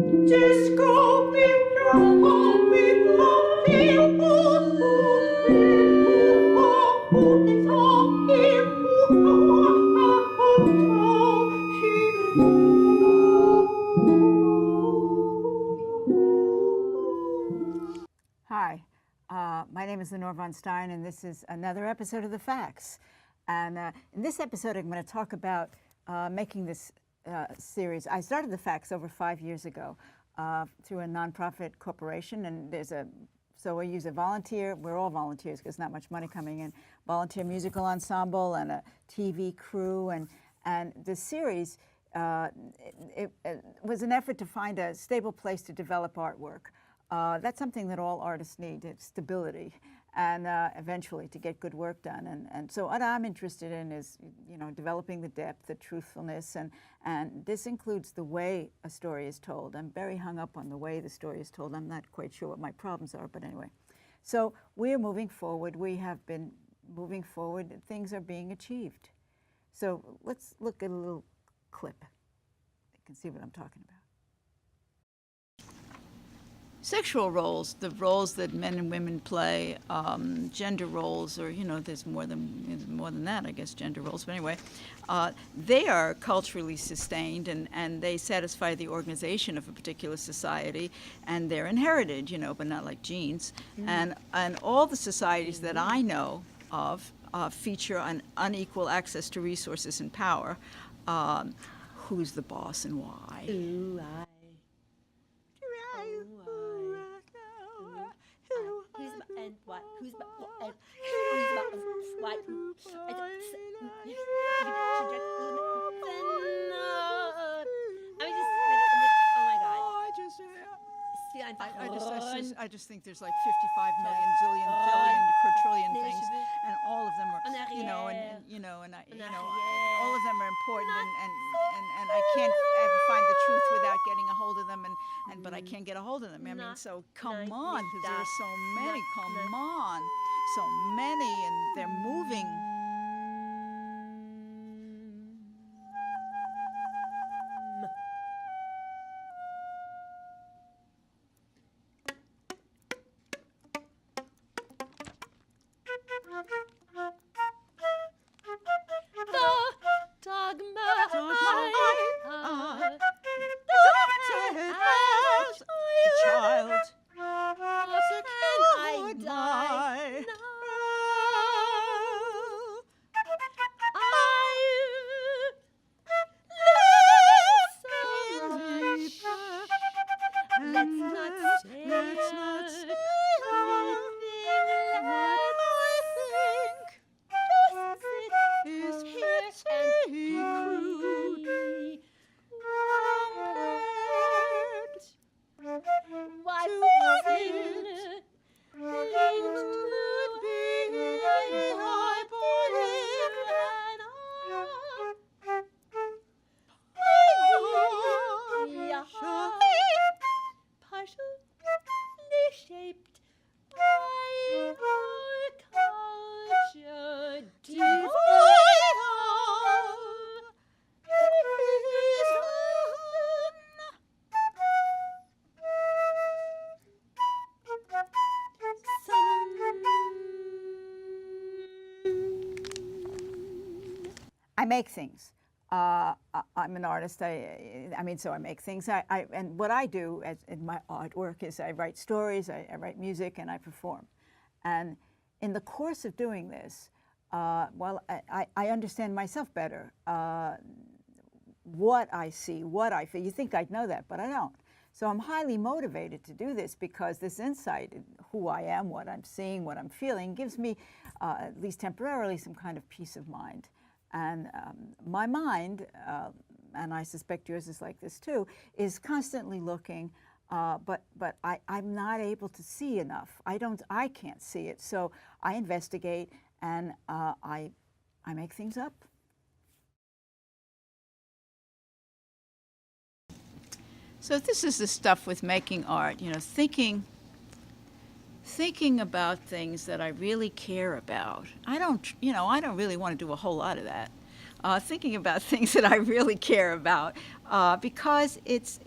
Hi, my name is Lenore von Stein, and this is another episode of The Facts. And in this episode, I'm going to talk about making this series. I started The Facts over 5 years ago through a nonprofit corporation, and so we use a volunteer, we're all volunteers because not much money coming in, volunteer musical ensemble and a TV crew. And the series, it was an effort to find a stable place to develop artwork. That's something that all artists need, it's stability, and eventually to get good work done. And so what I'm interested in is, developing the depth, the truthfulness, and this includes the way a story is told. I'm very hung up on the way the story is told. I'm not quite sure what my problems are, but anyway. So we're moving forward. We have been moving forward. Things are being achieved. So let's look at a little clip. You can see what I'm talking about. Sexual roles, the roles that men and women play, gender roles, or there's more than that, I guess, gender roles. But anyway, they are culturally sustained, and they satisfy the organization of a particular society, and they're inherited, but not like genes. Mm-hmm. And all the societies that I know of feature an unequal access to resources and power. Who's the boss and why? Ooh, and what? Who's what? And who's what? I just think there's like 55 million, zillion, billion, quadrillion things, and all of them are, all of them are important, and I can't ever find the truth without getting a hold of them, but I can't get a hold of them. I mean, so come on, because there are so many. Come on, so many, and they're moving. I make things. I'm an artist. So I make things. And what I do in my artwork is I write stories, I write music, and I perform. And in the course of doing this, I understand myself better. What I see, what I feel. You think I'd know that, but I don't. So I'm highly motivated to do this because this insight, who I am, what I'm seeing, what I'm feeling, gives me, at least temporarily, some kind of peace of mind. And my mind, and I suspect yours is like this too, is constantly looking, but I'm not able to see enough. I can't see it, so I investigate and I make things up. So this is the stuff with making art, thinking about things that I really care about. I don't really want to do a whole lot of that. thinking about things that I really care about, because it's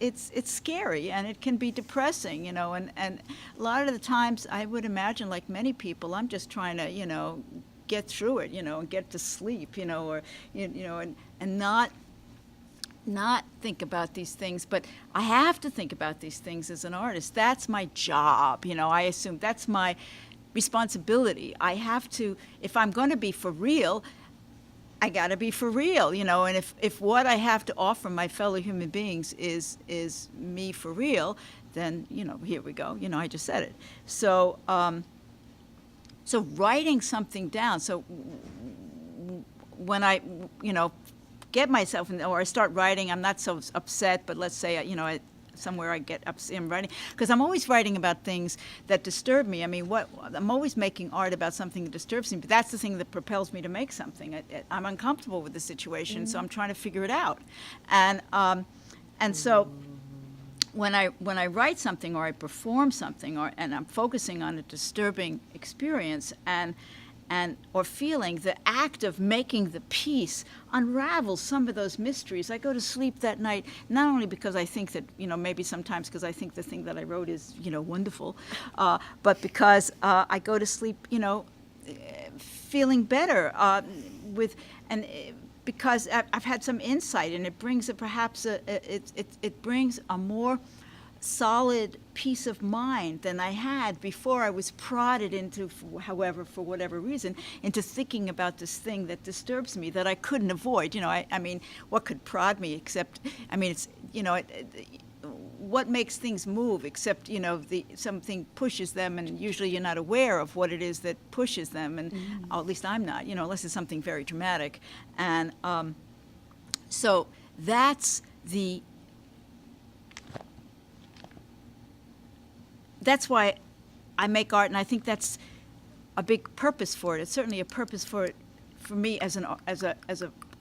scary and it can be depressing, you know, and a lot of the times I would imagine, like many people, I'm just trying to, you know, get through it, you know, and get to sleep, you know, or, you know, and not think about these things. But I have to think about these things as an artist. That's my job, you know. I assume that's my responsibility. I have to, if I'm going to be for real, I got to be for real, you know. And if what I have to offer my fellow human beings is me for real, then, you know, here we go. You know, I just said it. So so writing something down. So when I, you know, get myself in, or I start writing, I'm not so upset, but let's say, you know, somewhere I get upset, I'm writing, because I'm always writing about things that disturb me. I mean, I'm always making art about something that disturbs me, but that's the thing that propels me to make something. I'm uncomfortable with the situation, so I'm trying to figure it out. And so when I write something or I perform something, and I'm focusing on a disturbing experience or feeling, the act of making the piece unravels some of those mysteries. I go to sleep that night, not only because I think that, you know, maybe sometimes because I think the thing that I wrote is, you know, wonderful, but because I go to sleep, you know, feeling better because I've had some insight, and it brings it brings a more solid peace of mind than I had before I was prodded into, however, for whatever reason, into thinking about this thing that disturbs me that I couldn't avoid. You know, I mean, what could prod me except, I mean, it's, you know, what makes things move except, you know, something pushes them, and usually you're not aware of what it is that pushes them, and at least I'm not, you know, unless it's something very dramatic. And so that's why I make art, and I think that's a big purpose for it. It's certainly a purpose for it, for me as an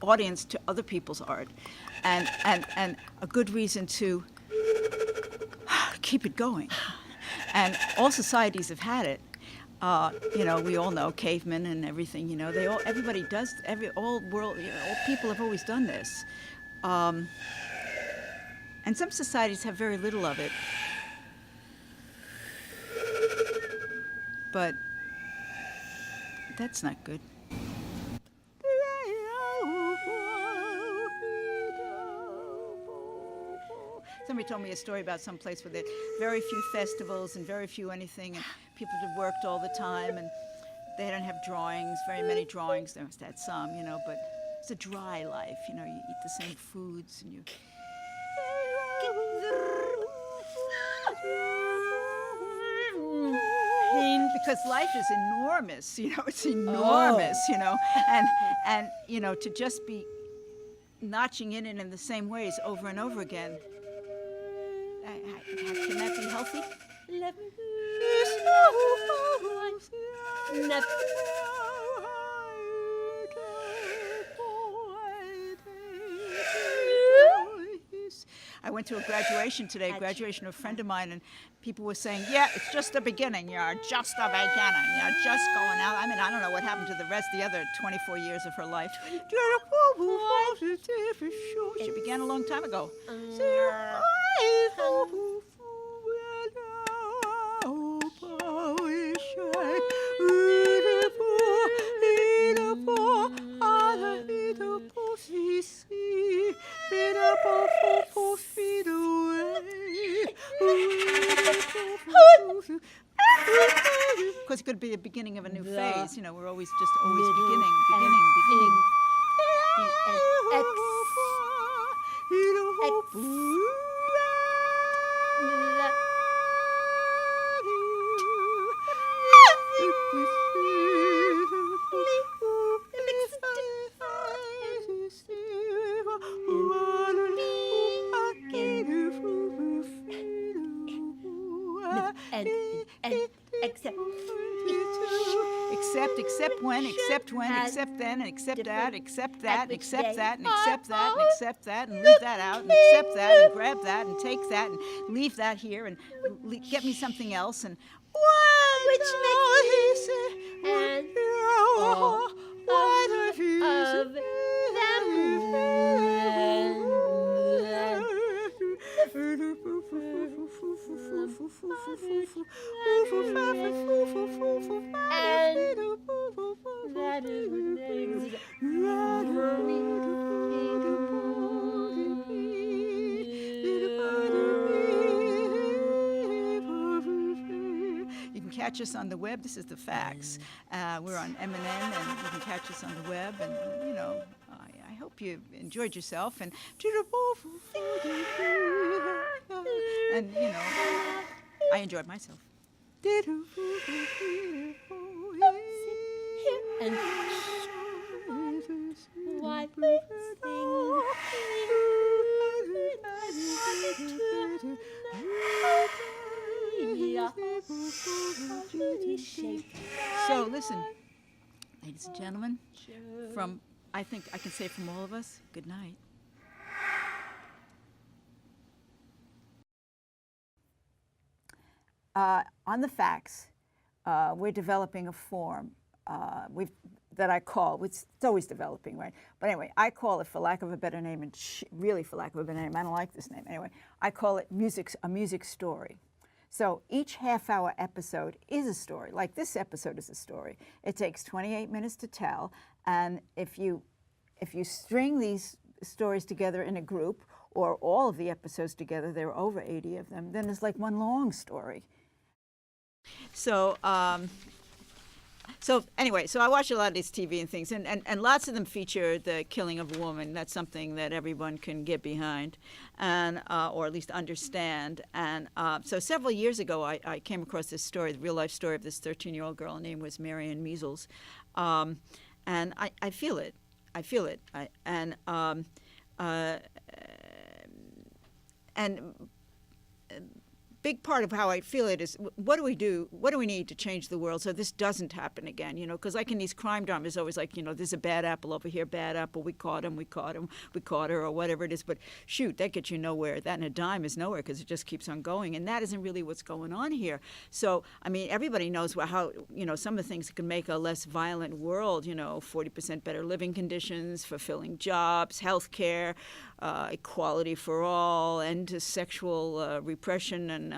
audience to other people's art, and a good reason to keep it going. And all societies have had it. You know, we all know cavemen and everything. You know, everybody does. All world, you know, all people have always done this. And some societies have very little of it. But that's not good. Somebody told me a story about some place where there are very few festivals and very few anything, and people had worked all the time, and they don't have drawings, very many drawings. They must have had some, you know, but it's a dry life. You know, you eat the same foods, and you... Because life is enormous, you know, it's enormous, you know, and, you know, to just be notching in it in the same ways over and over again, can that be healthy? I went to a graduation today, a graduation of a friend of mine, and people were saying, yeah, it's just the beginning. You're just a beginning. You're just going out. I mean, I don't know what happened to the other 24 years of her life. She began a long time ago. Because it could be the beginning of a new phase. You know, we're always beginning. Except when, except then, and except that, except that, and except that, and except that, and accept that, and leave that out, and accept that, and grab that, and take that, and leave that here, and get me something else, and which makes me and all of them That is the name. You can catch us on the web. This is the facts. We're on M&N, and you can catch us on the web. And you know, I hope you enjoyed yourself. And you know, I enjoyed myself. And why we sing So listen, ladies and gentlemen, from I think I can say from all of us, good night. On the facts, we're developing a form that I call, it's always developing, right? But anyway, I call it, for lack of a better name, and really for lack of a better name, I don't like this name. Anyway, I call it a music story. So each half-hour episode is a story. Like this episode is a story. It takes 28 minutes to tell, and if you string these stories together in a group, or all of the episodes together, there are over 80 of them, then it's like one long story. So anyway, so I watch a lot of these TV and things, and lots of them feature the killing of a woman. That's something that everyone can get behind, and or at least understand. And so several years ago, I came across this story, the real life story of this 13-year-old girl. Her name was Marianne Measles, and I feel it. I feel it. Big part of how I feel it is, what do we do? What do we need to change the world so this doesn't happen again? You know, because like in these crime dramas, always like, you know, there's a bad apple over here, bad apple. We caught him, we caught her, or whatever it is. But shoot, that gets you nowhere. That and a dime is nowhere because it just keeps on going, and that isn't really what's going on here. So I mean, everybody knows how, you know, some of the things that can make a less violent world. You know, 40% better living conditions, fulfilling jobs, health care, equality for all, end to sexual repression, and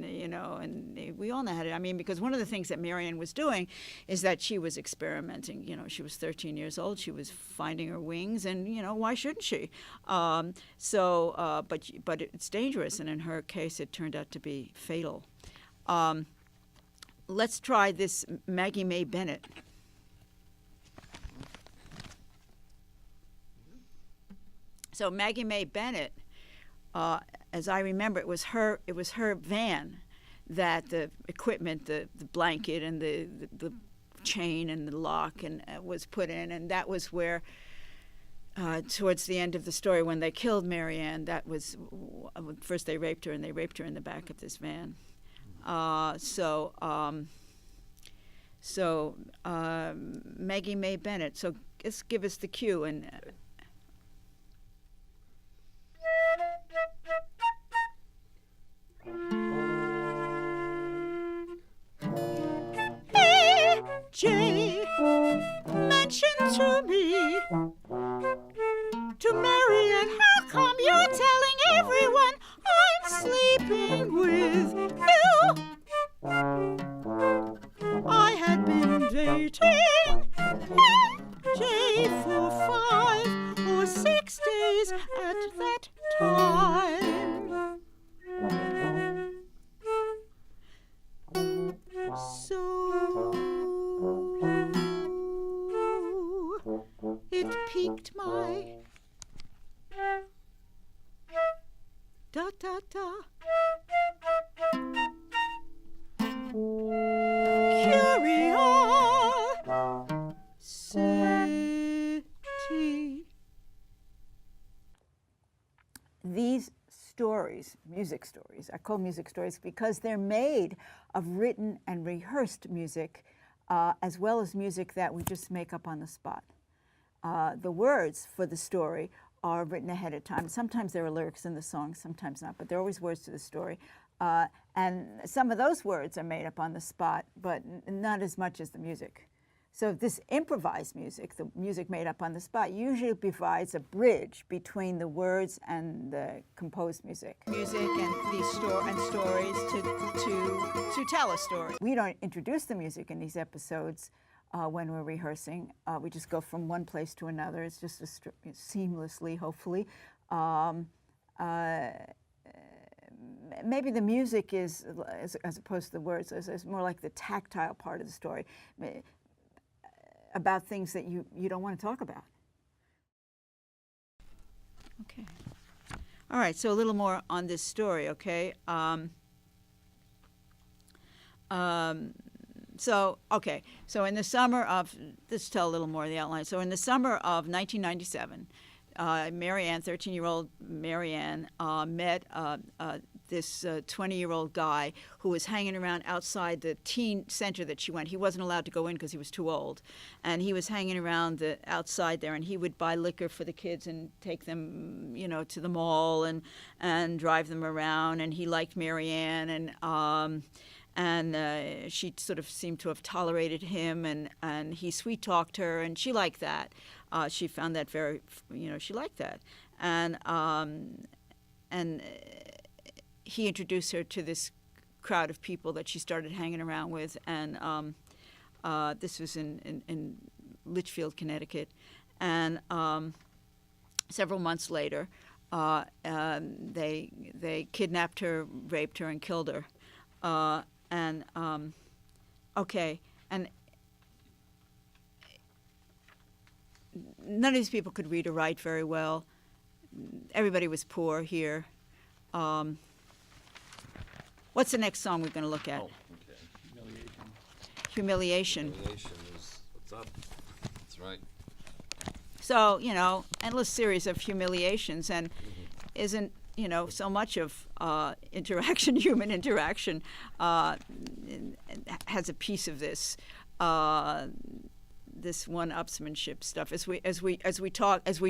you know, and we all know how to. I mean, because one of the things that Marianne was doing is that she was experimenting. You know, she was 13 years old. She was finding her wings, and you know, why shouldn't she? But it's dangerous, and in her case, it turned out to be fatal. Let's try this Maggie May Bennett. So Maggie May Bennett, as I remember, it was her van that the equipment, the blanket and the chain and the lock and was put in, and that was where towards the end of the story when they killed Marianne, that was first they raped her, and they raped her in the back of this van. Maggie May Bennett. So just give us the cue and. Jay mentioned to me to Marianne, how come you're telling everyone I'm sleeping with you? I had been dating Jay for 5 or 6 days at that time. So it piqued my curiosity. These stories, music stories, I call music stories because they're made of written and rehearsed music, as well as music that we just make up on the spot. The words for the story are written ahead of time. Sometimes there are lyrics in the song, sometimes not, but there are always words to the story. And some of those words are made up on the spot, but not as much as the music. So this improvised music, the music made up on the spot, usually provides a bridge between the words and the composed music. Music and these stories to tell a story. We don't introduce the music in these episodes when we're rehearsing. We just go from one place to another. It's just seamlessly, hopefully. Maybe the music is, as opposed to the words, is more like the tactile part of the story, about things that you don't want to talk about. Okay. All right, so a little more on this story, okay? So in the summer of, let's tell a little more of the outline. So in the summer of 1997, Marianne, 13-year-old Marianne, met this 20-year-old guy who was hanging around outside the teen center that she went. He wasn't allowed to go in because he was too old. And he was hanging around outside there, and he would buy liquor for the kids and take them, to the mall and drive them around. And he liked Marianne, and she sort of seemed to have tolerated him, and he sweet-talked her, and she liked that. She found that very, she liked that. And he introduced her to this crowd of people that she started hanging around with, and this was in Litchfield, Connecticut. And several months later, they kidnapped her, raped her, and killed her. And none of these people could read or write very well. Everybody was poor here. What's the next song we're going to look at? Oh, okay. Humiliation. Humiliation is what's up. That's right. So, endless series of humiliations, and isn't, so much of interaction, human interaction, has a piece of this. This one-upsmanship stuff. As we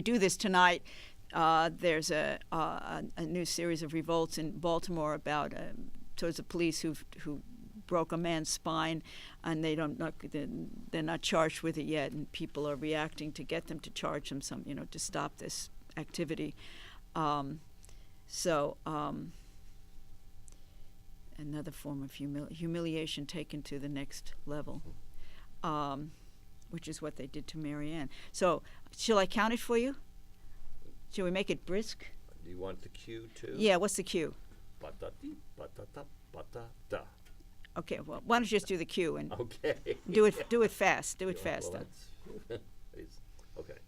do this tonight, there's a new series of revolts in Baltimore about towards the police who broke a man's spine, and they're not charged with it yet, and people are reacting to get them to charge them to stop this activity. Another form of humiliation taken to the next level. Which is what they did to Marianne. So, shall I count it for you? Shall we make it brisk? Do you want the cue too? Yeah, what's the cue? Ba-da-dee, ba-da-da, ba-da-da. Okay, well, why don't you just do the cue and Okay. do it fast. Do it Yeah, fast. well, please. Okay.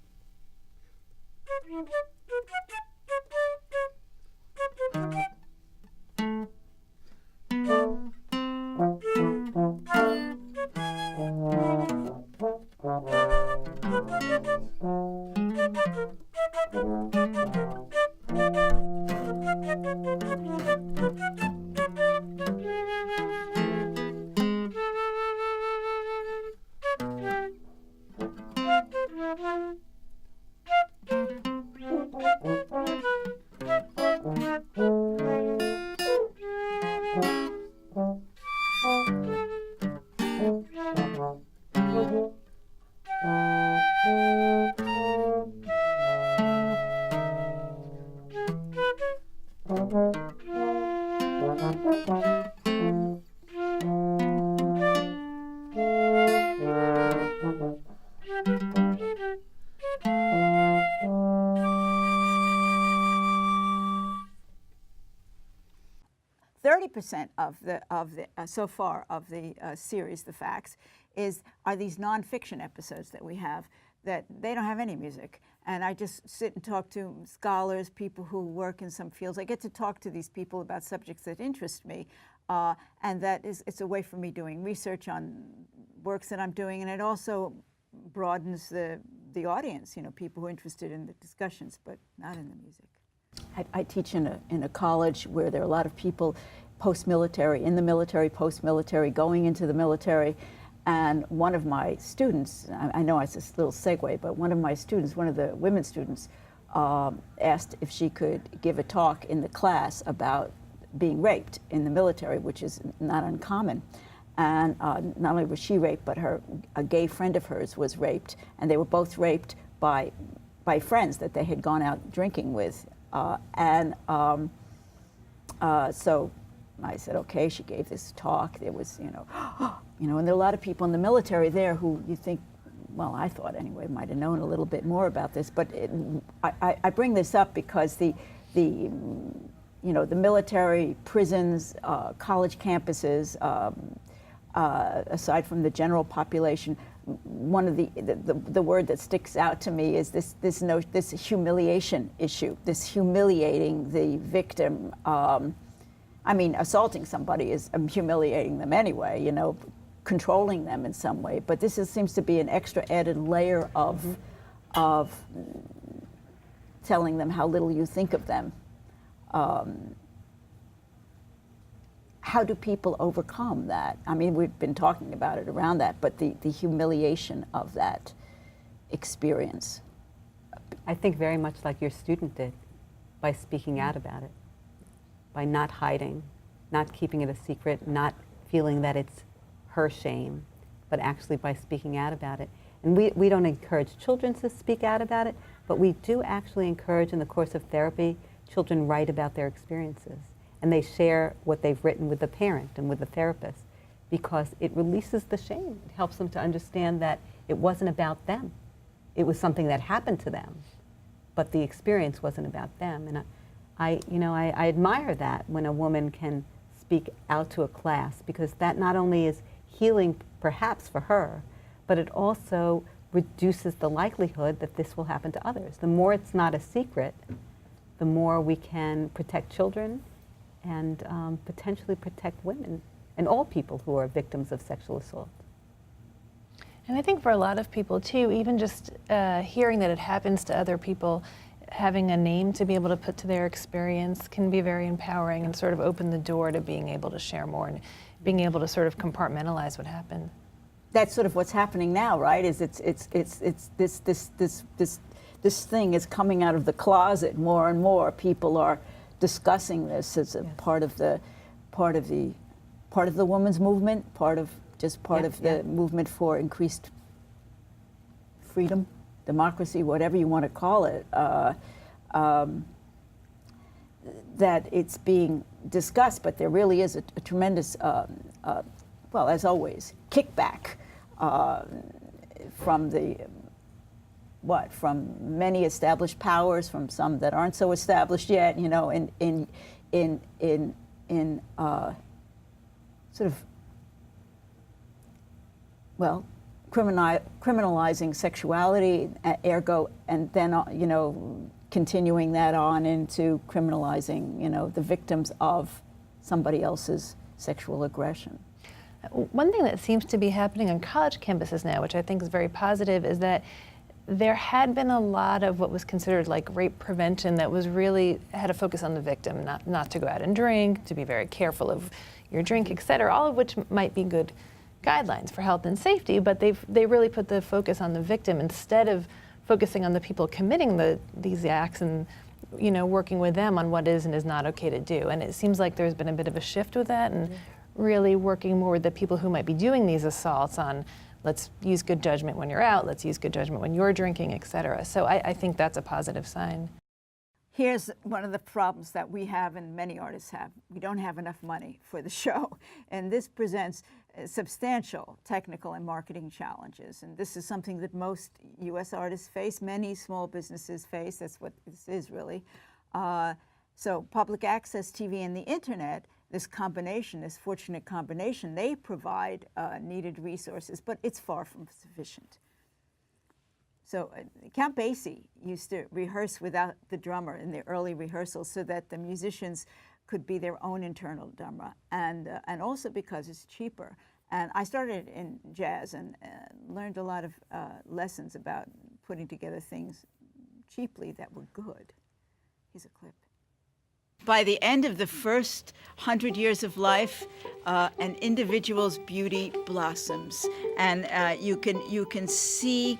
Of the so far of the series, The Facts, are these nonfiction episodes that we have that they don't have any music. And I just sit and talk to scholars, people who work in some fields. I get to talk to these people about subjects that interest me, and it's a way for me doing research on works that I'm doing, and it also broadens the audience. People who are interested in the discussions, but not in the music. I teach in a college where there are a lot of people post-military, in the military, post-military, going into the military. And one of my students, I know it's a little segue, but one of my students, one of the women students, asked if she could give a talk in the class about being raped in the military, which is not uncommon. and not only was she raped, but a gay friend of hers was raped, and they were both raped by friends that they had gone out drinking with, so I said, okay. She gave this talk. There was, and there are a lot of people in the military there who you think, well, I thought anyway, might have known a little bit more about this. But I bring this up because the military, prisons, college campuses, aside from the general population, one of the word that sticks out to me is this humiliation issue, this humiliating the victim. Assaulting somebody is humiliating them anyway, controlling them in some way. But this seems to be an extra added layer of telling them how little you think of them. How do people overcome that? We've been talking about it around that, but the humiliation of that experience. I think very much like your student did, by speaking out about it, by not hiding, not keeping it a secret, not feeling that it's her shame, but actually by speaking out about it. And we don't encourage children to speak out about it, but we do actually encourage in the course of therapy, children write about their experiences. And they share what they've written with the parent and with the therapist, because it releases the shame. It helps them to understand that it wasn't about them. It was something that happened to them, but the experience wasn't about them. And I admire that when a woman can speak out to a class, because that not only is healing perhaps for her, but it also reduces the likelihood that this will happen to others. The more it's not a secret, the more we can protect children and potentially protect women and all people who are victims of sexual assault. And I think for a lot of people too, even just hearing that it happens to other people, having a name to be able to put to their experience can be very empowering and sort of open the door to being able to share more and being able to sort of compartmentalize what happened. That's sort of what's happening now, right? Is it's this thing is coming out of the closet more and more. People are discussing this as a part of the women's movement, part of the movement for increased freedom, democracy, whatever you want to call it. That it's being discussed, but there really is a tremendous, well, as always, kickback from from many established powers, from some that aren't so established yet, in sort of, well, criminalizing sexuality, ergo, and then, continuing that on into criminalizing, the victims of somebody else's sexual aggression. One thing that seems to be happening on college campuses now, which I think is very positive, is that there had been a lot of what was considered like rape prevention that was really had a focus on the victim, not to go out and drink, to be very careful of your drink, et cetera, all of which might be good guidelines for health and safety, but they really put the focus on the victim instead of focusing on the people committing these acts and working with them on what is and is not okay to do. And it seems like there's been a bit of a shift with that and really working more with the people who might be doing these assaults on let's use good judgment when you're out, let's use good judgment when you're drinking, et cetera. So I think that's a positive sign. Here's one of the problems that we have and many artists have. We don't have enough money for the show. And this presents substantial technical and marketing challenges. And this is something that most U.S. artists face, many small businesses face. That's what this is really. So public access TV and the internet, this combination, this fortunate combination, they provide needed resources, but it's far from sufficient. So Count Basie used to rehearse without the drummer in the early rehearsals so that the musicians could be their own internal drummer, and also because it's cheaper. And I started in jazz and learned a lot of lessons about putting together things cheaply that were good. Here's a clip. By the end of the first 100 years of life, an individual's beauty blossoms, and you can see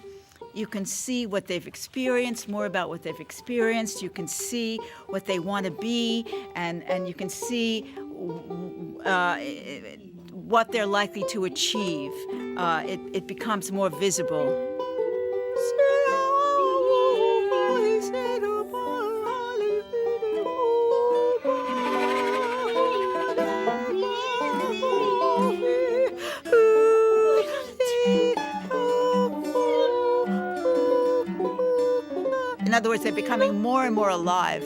what they've experienced, more about what they've experienced. You can see what they want to be, and you can see what they're likely to achieve. It becomes more visible. In other words, they're becoming more and more alive.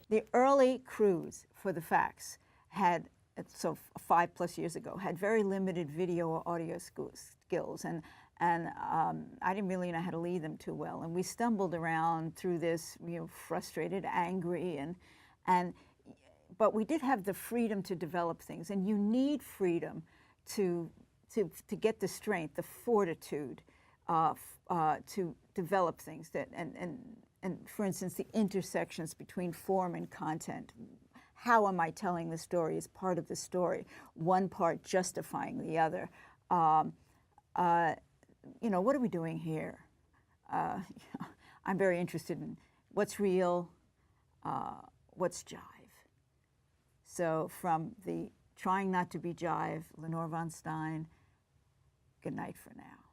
The early crews for the Facts had, so 5+ years ago, had very limited video or audio skills, and I didn't really know how to lead them too well. And we stumbled around through this, frustrated, angry, but we did have the freedom to develop things. And you need freedom to get the strength, the fortitude to develop things that and for instance, the intersections between form and content. How am I telling the story is part of the story, one part justifying the other. What are we doing here? I'm very interested in what's real, what's jive. So from the Trying Not to Be Jive, Lenore von Stein, good night for now.